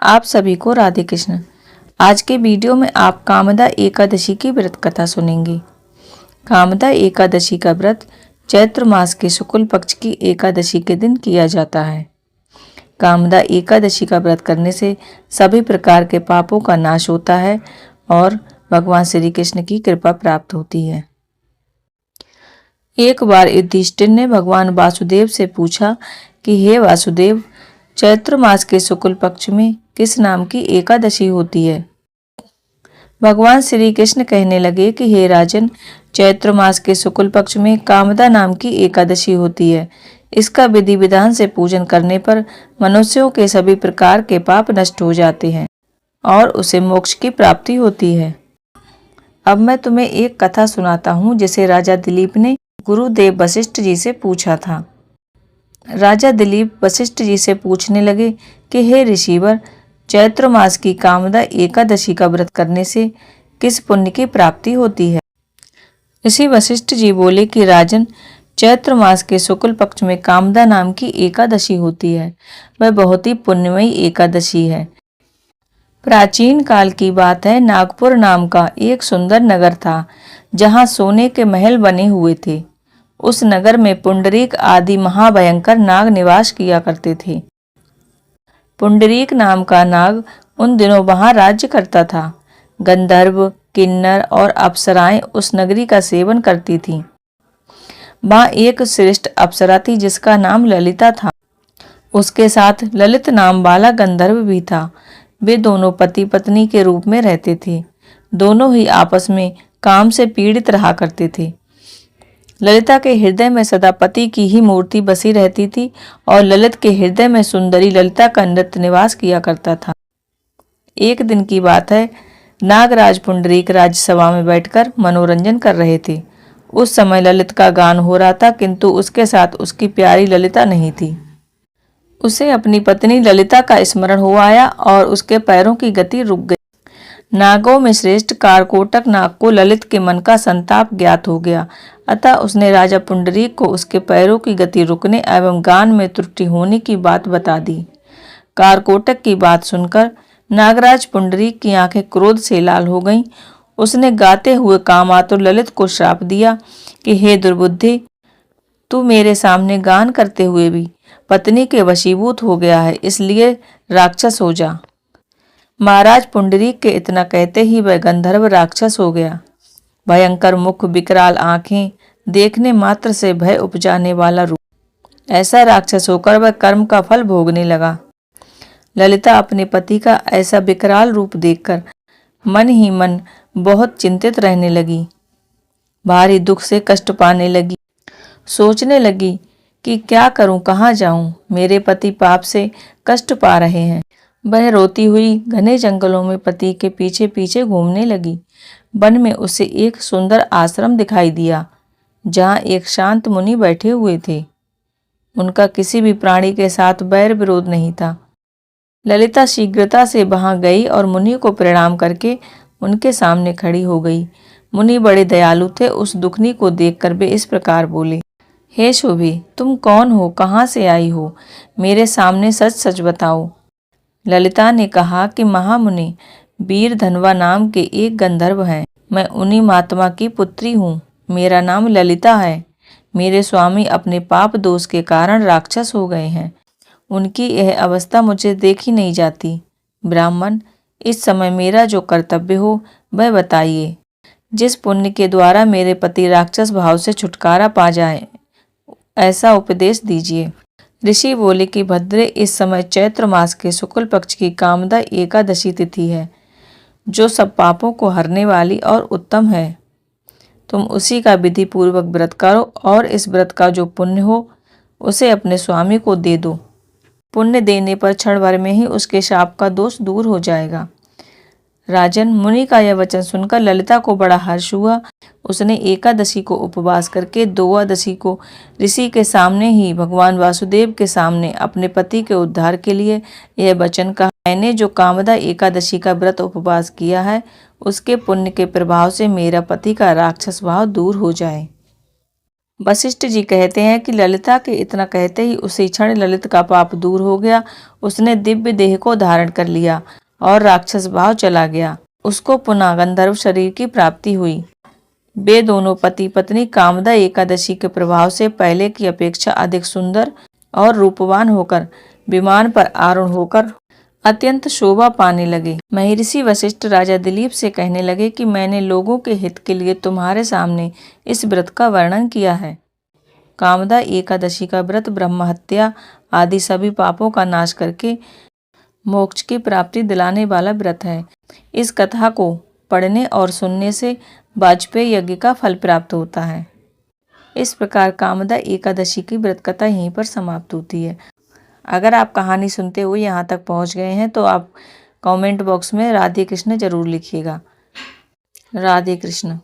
आप सभी को राधे कृष्ण। आज के वीडियो में आप कामदा एकादशी की व्रत कथा सुनेंगे। कामदा एकादशी का व्रत चैत्र मास के शुक्ल पक्ष की एकादशी के दिन किया जाता है। कामदा एकादशी का व्रत करने से सभी प्रकार के पापों का नाश होता है और भगवान श्री कृष्ण की कृपा प्राप्त होती है। एक बार युधिष्ठिर ने भगवान वासुदेव से पूछा कि हे वासुदेव, चैत्र मास के शुक्ल पक्ष में किस नाम की एकादशी होती है? भगवान श्री कृष्ण कहने लगे कि हे राजन, चैत्र मास के शुक्ल पक्ष में कामदा नाम की एकादशी होती है। इसका विधि विधान से पूजन करने पर मनुष्यों के सभी प्रकार के पाप नष्ट हो जाते हैं और उसे मोक्ष की प्राप्ति होती है। अब मैं तुम्हें एक कथा सुनाता हूँ जिसे राजा दिलीप ने गुरुदेव वशिष्ठ जी से पूछा था। राजा दिलीप वशिष्ठ जी से पूछने लगे कि हे ऋषिवर, चैत्र मास की कामदा एकादशी का व्रत करने से किस पुण्य की प्राप्ति होती है? ऋषि वशिष्ठ जी बोले कि राजन, चैत्र मास के शुक्ल पक्ष में कामदा नाम की एकादशी होती है। वह बहुत ही पुण्यमयी एकादशी है। प्राचीन काल की बात है, नागपुर नाम का एक सुंदर नगर था जहाँ सोने के महल बने हुए थे। उस नगर में पुंडरीक आदि महाभयंकर नाग निवास किया करते थे। पुंडरीक नाम का नाग उन दिनों वहां राज्य करता था। गंधर्व, किन्नर और अप्सराएं उस नगरी का सेवन करती थीं। वहां एक श्रेष्ठ अप्सरा थी जिसका नाम ललिता था। उसके साथ ललित नाम वाला गंधर्व भी था। वे दोनों पति पत्नी के रूप में रहते थे। दोनों ही आपस में काम से पीड़ित रहा करते थे। ललिता के हृदय में सदा पति की ही मूर्ति बसी रहती थी और ललित के हृदय में सुंदरी ललिता का नृत्य निवास किया करता था। एक दिन की बात है, नागराज पुंडरीक राज्यसभा में बैठकर मनोरंजन कर रहे थे। उस समय ललित का गान हो रहा था, किंतु उसके साथ उसकी प्यारी ललिता नहीं थी। उसे अपनी पत्नी ललिता का स्मरण हो आया और उसके पैरों की गति रुक गई। नागों में श्रेष्ठ कारकोटक नाग को ललित के मन का संताप ज्ञात हो गया। अतः उसने राजा पुंडरीक को उसके पैरों की गति रुकने एवं गान में त्रुटि होने की बात बता दी। कारकोटक की बात सुनकर नागराज पुंडरीक की आंखें क्रोध से लाल हो गईं। उसने गाते हुए कामातुर ललित को श्राप दिया कि हे दुर्बुद्धि, तू मेरे सामने गान करते हुए भी पत्नी के वशीभूत हो गया है, इसलिए राक्षस हो जा। महाराज पुंडरीक के इतना कहते ही वह गंधर्व राक्षस हो गया। भयंकर मुख, विकराल आंखें, देखने मात्र से भय उपजाने वाला रूप, ऐसा राक्षस होकर वह कर्म का फल भोगने लगा। ललिता अपने पति का ऐसा विकराल रूप देखकर मन ही मन बहुत चिंतित रहने लगी। भारी दुख से कष्ट पाने लगी। सोचने लगी कि क्या करूं, कहाँ जाऊं, मेरे पति पाप से कष्ट पा रहे हैं। वह रोती हुई घने जंगलों में पति के पीछे पीछे घूमने लगी। वन में उसे एक सुंदर आश्रम दिखाई दिया जहाँ एक शांत मुनि बैठे हुए थे। उनका किसी भी प्राणी के साथ बैर विरोध नहीं था। ललिता शीघ्रता से वहां गई और मुनि को प्रणाम करके उनके सामने खड़ी हो गई। मुनि बड़े दयालु थे। उस दुखनी को देखकर वे इस प्रकार बोले, हे शोभे, तुम कौन हो, कहाँ से आई हो, मेरे सामने सच सच बताओ। ललिता ने कहा कि महामुनि, वीर धनवा नाम के एक गंधर्व हैं। मैं उन्हीं महात्मा की पुत्री हूँ। मेरा नाम ललिता है। मेरे स्वामी अपने पाप दोष के कारण राक्षस हो गए हैं। उनकी यह अवस्था मुझे देखी नहीं जाती। ब्राह्मण, इस समय मेरा जो कर्तव्य हो वह बताइए। जिस पुण्य के द्वारा मेरे पति राक्षस भाव से छुटकारा पा जाए, ऐसा उपदेश दीजिए। ऋषि बोले कि भद्रे, इस समय चैत्र मास के शुक्ल पक्ष की कामदा एकादशी तिथि है, जो सब पापों को हरने वाली और उत्तम है। तुम उसी का विधि पूर्वक व्रत करो और इस व्रत का जो पुण्य हो उसे अपने स्वामी को दे दो। पुण्य देने पर क्षण भर में ही उसके शाप का दोष दूर हो जाएगा। राजन, मुनि का यह वचन सुनकर ललिता को बड़ा हर्ष हुआ। उसने एकादशी को उपवास करके द्वादशी को ऋषि के सामने ही भगवान वासुदेव के सामने अपने पति के उद्धार के लिए यह वचन कहा, मैंने जो कामदा एकादशी का व्रत उपवास किया है, उसके पुण्य के प्रभाव से मेरा पति का राक्षस भाव दूर हो जाए। वशिष्ठ जी कहते हैं कि ललिता के इतना कहते ही उसी क्षण ललित का पाप दूर हो गया। उसने दिव्य देह को धारण कर लिया और राक्षस भाव चला गया। उसको पुनः गंधर्व शरीर की प्राप्ति हुई। वे दोनों पति पत्नी कामदा एकादशी के प्रभाव से पहले की अपेक्षा अधिक सुंदर और रूपवान होकर विमान पर आरूढ़ होकर अत्यंत शोभा पाने लगे। महर्षि वशिष्ठ राजा दिलीप से कहने लगे कि मैंने लोगों के हित के लिए तुम्हारे सामने इस व्रत का वर्णन किया है। कामदा एकादशी का व्रत ब्रह्म हत्या आदि सभी पापों का नाश करके मोक्ष की प्राप्ति दिलाने वाला व्रत है। इस कथा को पढ़ने और सुनने से वाजपेयी यज्ञ का फल प्राप्त होता है। इस प्रकार कामदा एकादशी की व्रत कथा यहीं पर समाप्त होती है। अगर आप कहानी सुनते हुए यहाँ तक पहुँच गए हैं तो आप कमेंट बॉक्स में राधे कृष्ण जरूर लिखिएगा। राधे कृष्ण।